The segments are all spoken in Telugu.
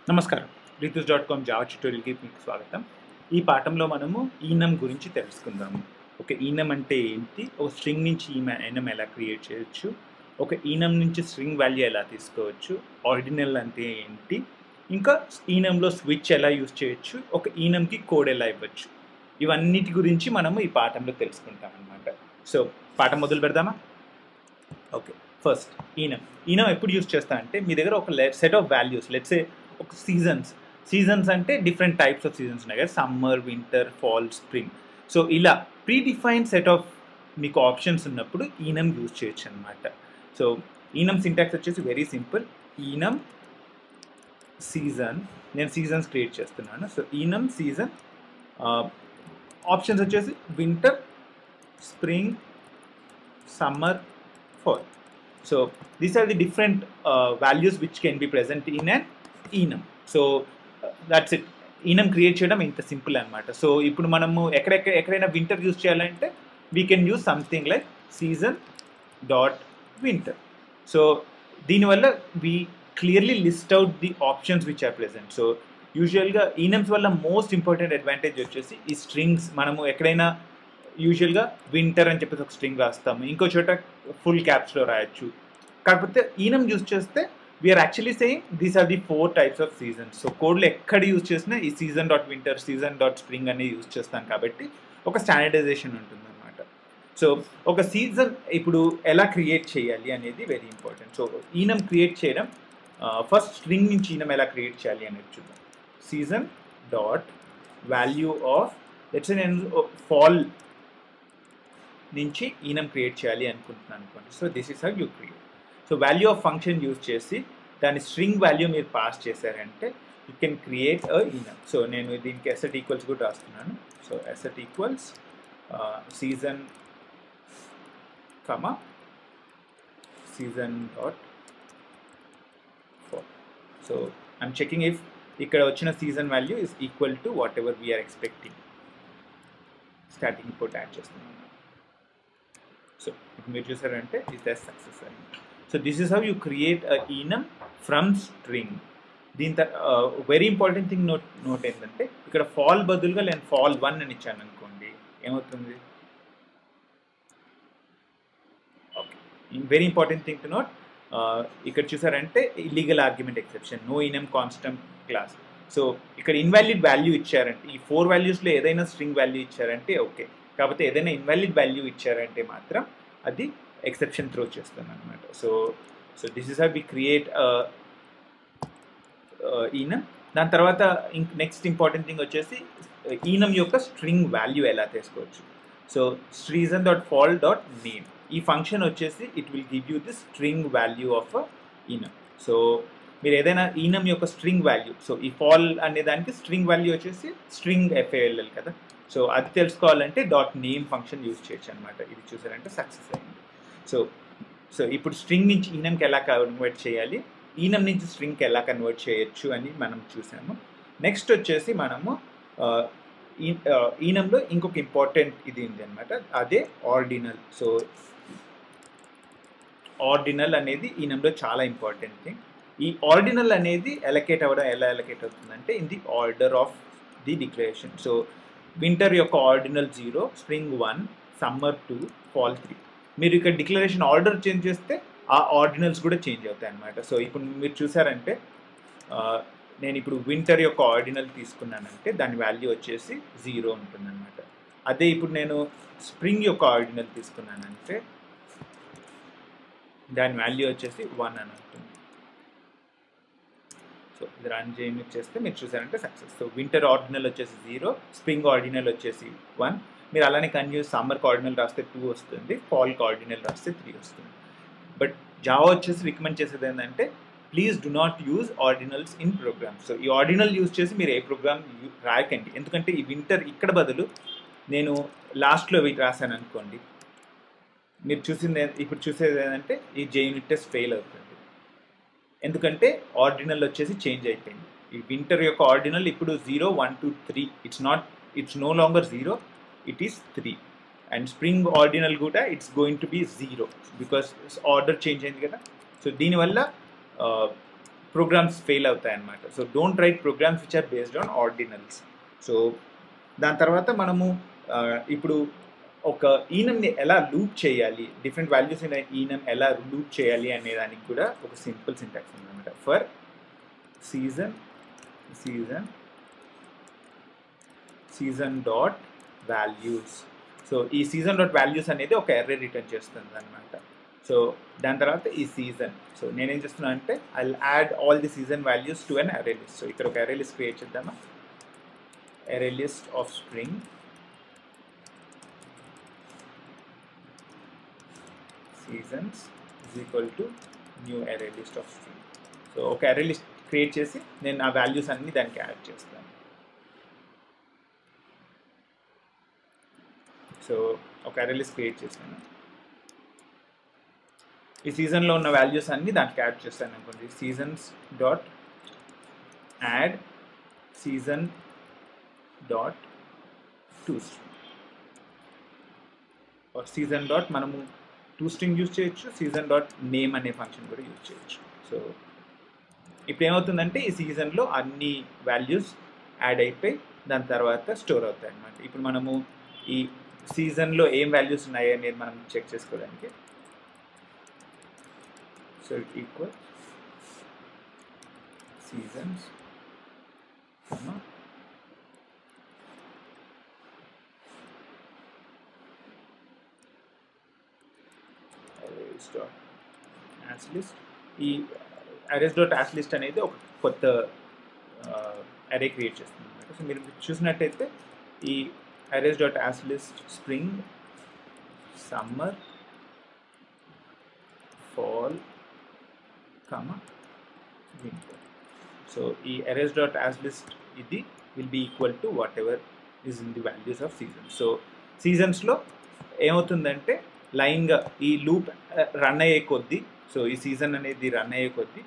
నమస్కారం. రితుస్.com జావా ట్యుటోరియల్‌కి మీకు స్వాగతం. ఈ పాఠంలో మనము ఈనం గురించి తెలుసుకుందాము. ఒక ఈనం అంటే ఏంటి? ఒక స్ట్రింగ్ నుంచి ఈనం ఎలా క్రియేట్ చేయొచ్చు? ఒక ఈనం నుంచి స్ట్రింగ్ వాల్యూ ఎలా తీసుకోవచ్చు? ఆర్డినల్ అంటే ఏంటి? ఇంకా ఈనంలో స్విచ్ ఎలా యూజ్ చేయొచ్చు? ఒక ఈనంకి కోడ్ ఎలా ఇవ్వచ్చు? ఇవన్నిటి గురించి మనము ఈ పాఠంలో తెలుసుకుంటామన్నమాట. సో, పాఠం మొదలు పెడదామా? ఓకే. ఫస్ట్ ఈనం ఎప్పుడు యూజ్ చేస్తా అంటే మీ దగ్గర ఒక set of values let's say ఒక సీజన్స్ అంటే డిఫరెంట్ టైప్స్ ఆఫ్ సీజన్స్ ఉన్నాయి కదా, summer, winter, fall, spring. So ఇలా ప్రీ డిఫైన్డ్ సెట్ ఆఫ్ మీకు ఆప్షన్స్ ఉన్నప్పుడు ఈనం యూజ్ చేయొచ్చు అనమాట. సో ఈనం సింటాక్స్ వచ్చేసి వెరీ సింపుల్. ఈనం సీజన్, నేను సీజన్స్ క్రియేట్ చేస్తున్నాను. సో ఈనం సీజన్, ఆప్షన్స్ వచ్చేసి winter, spring, summer, fall. So these are the different values which can be present in an enum. So that's it. enum create చేయడం ఇంత సింపుల్ అనమాట. సో ఇప్పుడు మనము ఎక్కడైనా వింటర్ యూజ్ చేయాలంటే we can use something like season dot winter. So దీనివల్ల we clearly list out the options which are present. So యూజువల్గా ఈనమ్స్ వల్ల మోస్ట్ ఇంపార్టెంట్ అడ్వాంటేజ్ వచ్చేసి ఈ స్ట్రింగ్స్. మనము ఎక్కడైనా యూజువల్గా వింటర్ అని చెప్పేసి ఒక స్ట్రింగ్ రాస్తాము, ఇంకో చోట ఫుల్ క్యాప్స్లో రాయొచ్చు. కాకపోతే ఈనం యూజ్ చేస్తే we are actually saying these are the 4 types of seasons. So కోడ్లో ఎక్కడ యూజ్ చేసినా ఈ season dot winter, season dot spring అనేది యూజ్ చేస్తాం కాబట్టి ఒక స్టాండర్డైజేషన్ ఉంటుంది అనమాట. సో ఒక సీజన్ ఇప్పుడు ఎలా క్రియేట్ చేయాలి అనేది very important. So enum create చేయడం, ఫస్ట్ స్ట్రింగ్ నుంచి ఈనం ఎలా క్రియేట్ చేయాలి అనేది చూద్దాం. Season dot value of let's say నేను ఫాల్ నుంచి ఈనం క్రియేట్ చేయాలి అనుకుంటున్నాను అనుకోండి. So this is how you create. So value of function use చేసి దాని స్ట్రింగ్ వాల్యూ మీరు పాస్ చేశారంటే you can create a enum. So నేను దీనికి అసెట్ ఈక్వల్స్ కూడా రాస్తున్నాను. So assert equals season comma season dot fall. So I'm checking if ఇక్కడ వచ్చిన season value is equal to whatever we're expecting. Starting import add చేస్తున్నాను. సో ఇప్పుడు మీరు చూసారంటే ఇట్ హస్ సక్సెస్ అయింది. So this is how you create a enum from string. దీని వెరీ ఇంపార్టెంట్ థింగ్ నోట్ ఏంటంటే ఇక్కడ ఫాల్ బదులుగా నేను ఫాల్ 1 అని ఇచ్చాను అనుకోండి, ఏమవుతుంది? Okay, very important thing to note. ఇక్కడ చూసారంటే illegal argument exception, no enum constant class. So ఇక్కడ ఇన్వాలిడ్ వాల్యూ ఇచ్చారంటే ఈ 4 వాల్యూస్లో ఏదైనా స్ట్రింగ్ వాల్యూ ఇచ్చారంటే ఓకే, కాకపోతే ఏదైనా ఇన్వాలిడ్ వాల్యూ ఇచ్చారంటే మాత్రం అది ఎక్సెప్షన్ త్రో చేస్తాను అనమాట. So this is how we create enum. దాని తర్వాత నెక్స్ట్ ఇంపార్టెంట్ థింగ్ వచ్చేసి ఈనం యొక్క స్ట్రింగ్ వాల్యూ ఎలా తీసుకోవచ్చు. So season dot fall dot name, ఈ ఫంక్షన్ వచ్చేసి it will give you the string value of enum. So మీరు ఏదైనా ఈనం యొక్క స్ట్రింగ్ వాల్యూ, సో ఈ ఫాల్ అనే దానికి స్ట్రింగ్ వాల్యూ వచ్చేసి స్ట్రింగ్ FALL కదా. సో అది తెలుసుకోవాలంటే డాట్ నేమ్ ఫంక్షన్ యూజ్ చేయొచ్చు అనమాట. ఇది చూసారంటే సక్సెస్ అయింది. సో ఇప్పుడు స్ట్రింగ్ నుంచి ఈనంకి ఎలా కన్వర్ట్ చేయాలి, ఈనం నుంచి స్ట్రింగ్కి ఎలా కన్వర్ట్ చేయొచ్చు అని మనం చూసాము. నెక్స్ట్ వచ్చేసి మనము ఈనంలో ఇంకొక ఇంపార్టెంట్ ఇది ఉంది అనమాట, అదే ఆర్డినల్. సో ఆర్డినల్ అనేది ఈనంలో చాలా ఇంపార్టెంట్ థింగ్. ఈ ఆర్డినల్ అనేది ఎలా ఎలకేట్ అవుతుందంటే in the order of the declaration. So winter యొక్క ఆర్డినల్ 0, స్ప్రింగ్ 1, సమ్మర్ 2, ఫాల్ 3. మీరు ఇక్కడ డిక్లరేషన్ ఆర్డర్ చేంజ్ చేస్తే ఆ ఆర్డినల్స్ కూడా చేంజ్ అవుతాయి అన్నమాట. సో ఇప్పుడు మీరు చూసారంటే నేను ఇప్పుడు వింటర్ యొక్క ఆర్డినల్ తీసుకున్నానంటే దాని వాల్యూ వచ్చేసి 0 ఉంటుందన్నమాట. అదే ఇప్పుడు నేను స్ప్రింగ్ యొక్క ఆర్డినల్ తీసుకున్నానంటే దాని వాల్యూ వచ్చేసి 1 అని ఉంటుంది. సో ఇది రన్ చేస్తే మీరు చూసారంటే సక్సెస్. సో వింటర్ ఆర్డినల్ వచ్చేసి 0, స్ప్రింగ్ ఆర్డినల్ వచ్చేసి 1. మీరు అలానే కన్యూస్ సమ్మర్కి ఆర్డినల్ రాస్తే 2 వస్తుంది, ఫాల్కి ఆర్డినల్ రాస్తే 3 వస్తుంది. బట్ జావా వచ్చేసి రికమెండ్ చేసేది ఏంటంటే please do not use ordinals in programs. So ఈ ఆర్డినల్ యూజ్ చేసి మీరు ఏ ప్రోగ్రామ్ రాయకండి, ఎందుకంటే ఈ వింటర్ ఇక్కడ బదులు నేను లాస్ట్లో వీటి రాశాను అనుకోండి, మీరు ఇప్పుడు చూసేది ఏంటంటే ఈ JUnit టెస్ట్ ఫెయిల్ అవుతుంది. ఎందుకంటే ఆర్డినల్ వచ్చేసి చేంజ్ అయిపోయింది. ఈ వింటర్ యొక్క ఆర్డినల్ ఇప్పుడు 0, 1, 2, 3. It's no longer 0, it is 3. And spring ordinal కూడా it's going to be 0 because order change అయింది కదా. సో దీనివల్ల ప్రోగ్రామ్స్ ఫెయిల్ అవుతాయి అన్నమాట. So don't write programs which are based on ordinals. So దాని తర్వాత మనము ఇప్పుడు ఒక ఈనమ్ని ఎలా లూప్ చేయాలి, డిఫరెంట్ వాల్యూస్ అయిన ఈనమ్ ఎలా లూప్ చేయాలి అనే దానికి కూడా ఒక సింపుల్ సింటాక్స్ ఉందన్నమాట. For season dot values. So ఈ సీజన్ డాట్ వాల్యూస్ అనేది ఒక ఎర్రే రిటర్న్ చేస్తుంది అనమాట. సో దాని తర్వాత ఈ సీజన్. సో నేనేం చేస్తున్నా అంటే I add all the season values to an array list. So ఇక్కడ ఒక అర్రే లిస్ట్ క్రియేట్ చేద్దామా. Array list of string seasons is equal to new array list of string. So ఒక అర్రే లిస్ట్ క్రియేట్ చేసి నేను ఆ వాల్యూస్ అన్ని దానికి యాడ్ చేస్తాను. సో ఒక అర్రే లిస్ట్ క్రియేట్ చేశాను. ఈ సీజన్లో ఉన్న వాల్యూస్ అన్ని దానికి యాడ్ చేస్తాను అనుకోండి. Seasons dot add season dot to string, season dot మనము టూ స్ట్రింగ్ యూజ్ చేయొచ్చు, సీజన్ డాట్ నేమ్ అనే ఫంక్షన్ కూడా యూజ్ చేయొచ్చు. సో ఇప్పుడు ఏమవుతుందంటే ఈ సీజన్లో అన్ని వాల్యూస్ యాడ్ అయిపోయి దాని తర్వాత స్టోర్ అవుతాయి అన్నమాట. ఇప్పుడు మనము ఈ సీజన్లో ఏం వాల్యూస్ ఉన్నాయి అనేది మనం చెక్ చేసుకోవడానికి సో ఈక్వల్ సీజన్స్ AsList. ఈ అరేస్ డాట్ AsList అనేది ఒక కొత్త అరే క్రియేట్ చేస్తుంది అనమాట. సో మీరు చూసినట్టయితే ఈ arrays dot AsList spring summer fall winter. So ఈ అరేస్ డాట్ AsList ఇది will be equal to whatever is in the values of seasons. So సీజన్స్లో ఏమవుతుందంటే లైన్గా ఈ లూప్ రన్ అయ్యే కొద్దీ, సో ఈ సీజన్ అనేది రన్ అయ్యే కొద్దీ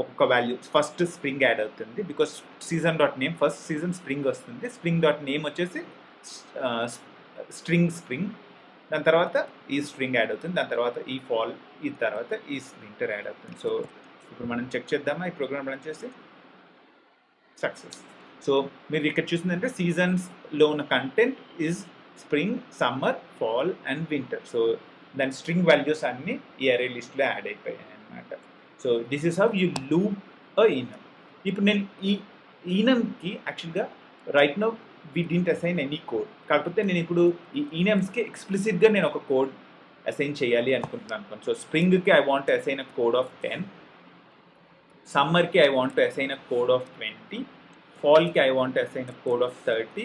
ఒక్కొక్క వాల్యూ ఫస్ట్ స్ప్రింగ్ యాడ్ అవుతుంది. Because season dot name first season spring వస్తుంది, స్ప్రింగ్ డాట్ నేమ్ వచ్చేసి స్ప్రింగ్, దాని తర్వాత ఈ స్ప్రింగ్ యాడ్ అవుతుంది, దాని తర్వాత ఈ ఫాల్, ఈ తర్వాత ఈ వింటర్ యాడ్ అవుతుంది. సో ఇప్పుడు మనం చెక్ చేద్దామా ఈ ప్రోగ్రామ్ రన్ చేసి. సక్సెస్. సో మీరు ఇక్కడ చూసిందంటే సీజన్స్లో ఉన్న content is spring, summer, fall and winter. So దాని స్ట్రింగ్ వాల్యూస్ అన్నీ ఈ అరే లిస్ట్లో యాడ్ అయిపోయాయి అన్నమాట. So this is how you loop a enum. ఇప్పుడు నేను ఈ ఈనమ్కి యాక్చువల్గా right now we didn't assign any code, కాకపోతే నేను ఇప్పుడు ఈ ఈనమ్స్కి ఎక్స్ప్లిసిట్గా నేను ఒక కోడ్ అసైన్ చేయాలి అనుకుంటున్నాను అనుకోండి. సో స్ప్రింగ్కి I want assign a code of 10, సమ్మర్కి I want assign a code of 20, ఫాల్కి I want assign a code of 30,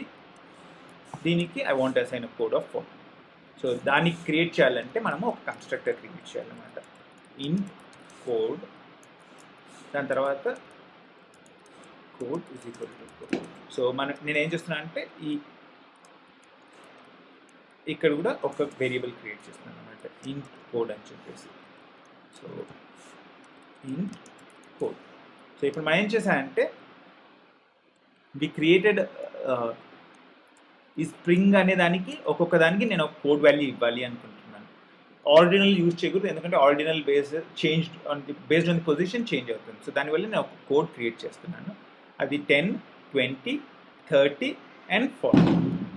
దీనికి I want assign a code of 40. So దానికి క్రియేట్ చేయాలంటే మనము ఒక కన్స్ట్రక్టర్ క్రియేట్ చేయాలన్నమాట. ఇన్ కోడ్, దాని తర్వాత code is equal to code. So నేనేం చేస్తున్నా అంటే ఇక్కడ కూడా ఒక వేరియబుల్ క్రియేట్ చేస్తున్నాను అనమాట, ఇంట్ కోడ్ అని చెప్పేసి. సో ఇంట్ కోడ్. సో ఇప్పుడు మనం ఏం చేశానంటే వి క్రియేటెడ్ ఈ స్ప్రింగ్ అనే దానికి ఒక్కొక్క దానికి నేను ఒక కోడ్ వాల్యూ ఇవ్వాలి అనుకుంటున్నాను. ఆర్డినల్ యూజ్ చేయకూడదు, ఎందుకంటే ordinal based on the position change అవుతుంది. సో దానివల్ల నేను ఒక కోడ్ క్రియేట్ చేస్తున్నాను. అది 10, 20, 30 అండ్ 40.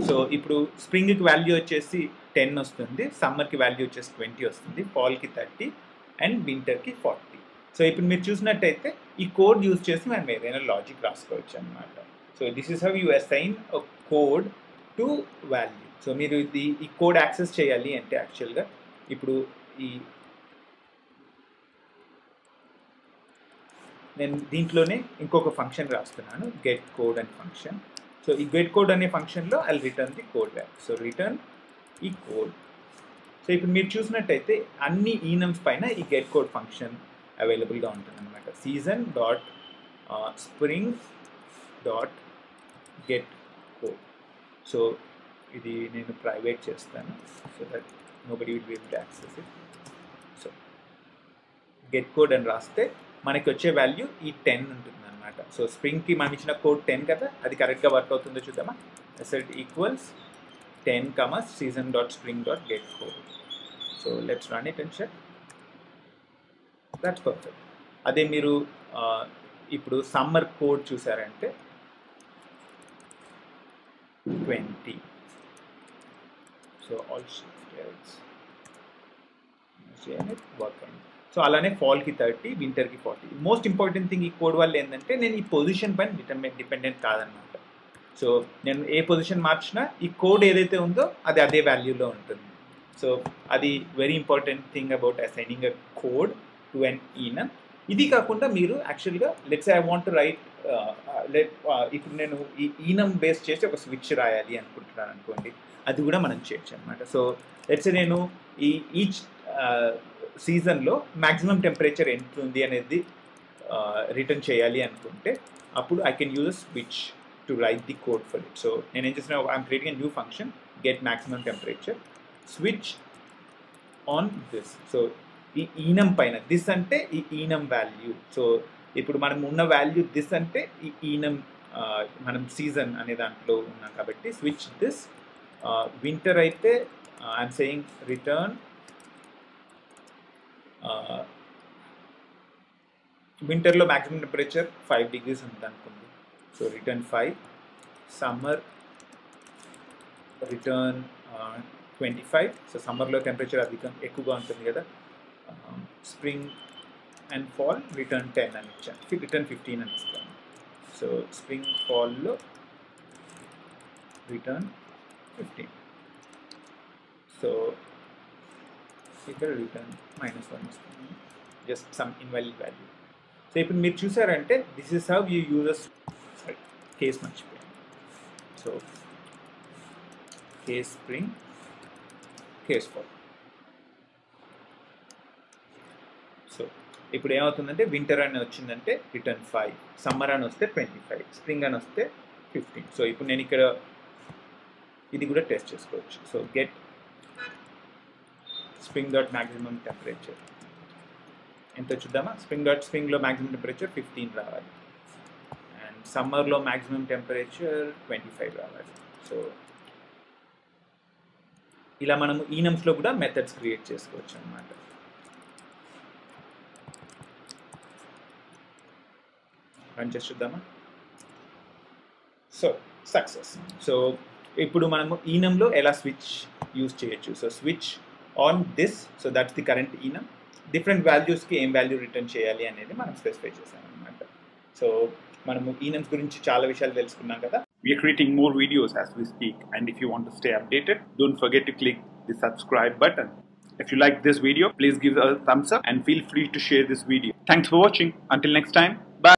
సో ఇప్పుడు స్ప్రింగ్కి వాల్యూ వచ్చేసి 10 వస్తుంది, సమ్మర్కి వాల్యూ వచ్చేసి 20 వస్తుంది, ఫాల్కి 30 అండ్ వింటర్కి 40. సో ఇప్పుడు మీరు చూసినట్టయితే ఈ కోడ్ యూజ్ చేసి మనం ఏదైనా లాజిక్ రాసుకోవచ్చు అనమాట. So this is how you assign a code to value. So మీరు ఈ కోడ్ యాక్సెస్ చేయాలి అంటే యాక్చువల్గా ఇప్పుడు నేను దీంట్లోనే ఇంకొక ఫంక్షన్ రాస్తున్నాను, గెట్ కోడ్ అనే ఫంక్షన్. సో ఈ గెట్ కోడ్ అనే ఫంక్షన్లో I return the code value. So return ఈ కోడ్. సో ఇప్పుడు మీరు చూసినట్టయితే అన్ని ఈనమ్స్ పైన ఈ గెట్ కోడ్ ఫంక్షన్ అవైలబుల్గా ఉంటుంది అనమాట. Season dot spring dot get code. So ఇది నేను ప్రైవేట్ చేస్తాను so that nobody will be able to access it. So get code అని రాస్తే మనకి వచ్చే వాల్యూ ఈ 10 ఉంటుంది అనమాట. సో స్ప్రింగ్కి మనం ఇచ్చిన కోడ్ 10 కదా, అది కరెక్ట్గా వర్క్ అవుతుందో చూద్దామా. Asset equals 10, season dot spring dot get code. So let's run it and check. That's perfect. అదే మీరు ఇప్పుడు సమ్మర్ కోడ్ చూసారంటే 20. సో ఆల్సో వర్క్ అయింది. సో అలానే ఫాల్కి 30, వింటర్కి 40. మోస్ట్ ఇంపార్టెంట్ థింగ్ ఈ కోడ్ వల్ల ఏంటంటే నేను ఈ పొజిషన్ పైన డిపెండెంట్ కాదనమాట. సో నేను ఏ పొజిషన్ మార్చినా ఈ కోడ్ ఏదైతే ఉందో అది అదే వాల్యూలో ఉంటుంది. సో అది very important thing about assigning a code to an ఈనమ్. ఇది కాకుండా మీరు యాక్చువల్గా let's I want to right ఇప్పుడు నేను ఈ ఈనమ్ బేస్ చేసి ఒక స్విచ్ రాయాలి అనుకుంటున్నాను అనుకోండి, అది కూడా మనం చేయొచ్చు అనమాట. సో లెట్స్ నేను ఈచ్ సీజన్లో మ్యాక్సిమం టెంపరేచర్ ఎంత ఉంది అనేది రిటర్న్ చేయాలి అనుకుంటే అప్పుడు I can use a switch to right the code for it. So నేను ఏం చేసిన, I'm creating a new function get maximum temperature switch on this. So ఈ ఈనమ్ పైన దిస్ అంటే ఈ ఈనమ్ వాల్యూ. సో ఇప్పుడు మనం ఉన్న వాల్యూ దిస్ అంటే ఈ ఈనమ్ మనం సీజన్ అనే దాంట్లో ఉన్నాం కాబట్టి స్విచ్ దిస్. వింటర్ అయితే ఐఎమ్ సేయింగ్ రిటర్న్ వింటర్లో మ్యాక్సిమం టెంపరేచర్ 5 degrees ఉంది అనుకుంది. So return 5. Summer return 25. So సమ్మర్లో టెంపరేచర్ ఎక్కువగా ఉంటుంది కదా. స్ప్రింగ్ అండ్ ఫాల్ రిటర్న్ 10 అని ఇచ్చాను, రిటర్న్ 15 అని ఇస్తాను. సో స్ప్రింగ్ ఫాల్లో రిటర్న్ 15. సో ఇక్కడ రిటర్న్ -1 ఇస్తాను, just some invalid value. So ఇప్పుడు మీరు చూసారంటే this is how you uses case మర్చిపోయాను. So case spring, case fall. So ఇప్పుడు ఏమవుతుందంటే వింటర్ అని వచ్చిందంటే రిటర్న్ 5, సమ్మర్ అని వస్తే 25, స్ప్రింగ్ అని వస్తే 15. సో ఇప్పుడు నేను ఇక్కడ ఇది కూడా టెస్ట్ చేసుకోవచ్చు. So get spring dot maximum temperature ఎంత చూద్దామా. స్ప్రింగ్లో మ్యాక్సిమం టెంపరేచర్ 15 రావాలి అండ్ సమ్మర్లో మ్యాక్సిమం టెంపరేచర్ 25 రావాలి. సో ఇలా మనము ఈనమ్స్లో కూడా మెథడ్స్ క్రియేట్ చేసుకోవచ్చు అన్నమాట. రన్ చేసి చూద్దామా. So success. సో ఇప్పుడు మనము ఈనమ్లో ఎలా స్విచ్ యూజ్ చేయొచ్చు. So switch on this, so that's the current enum. Different వాల్యూస్కి ఏం వాల్యూ రిటర్న్ చేయాలి అనేది మనం స్పెసిఫై చేసాం అనమాట. సో మనము ఈనమ్స్ గురించి చాలా విషయాలు తెలుసుకున్నాం కదా. We are creating more videos as we speak, and if you want to stay updated, don't forget to click the subscribe button. If you like this video, please give a thumbs up and feel free to share this video. Thanks for watching. Until next time.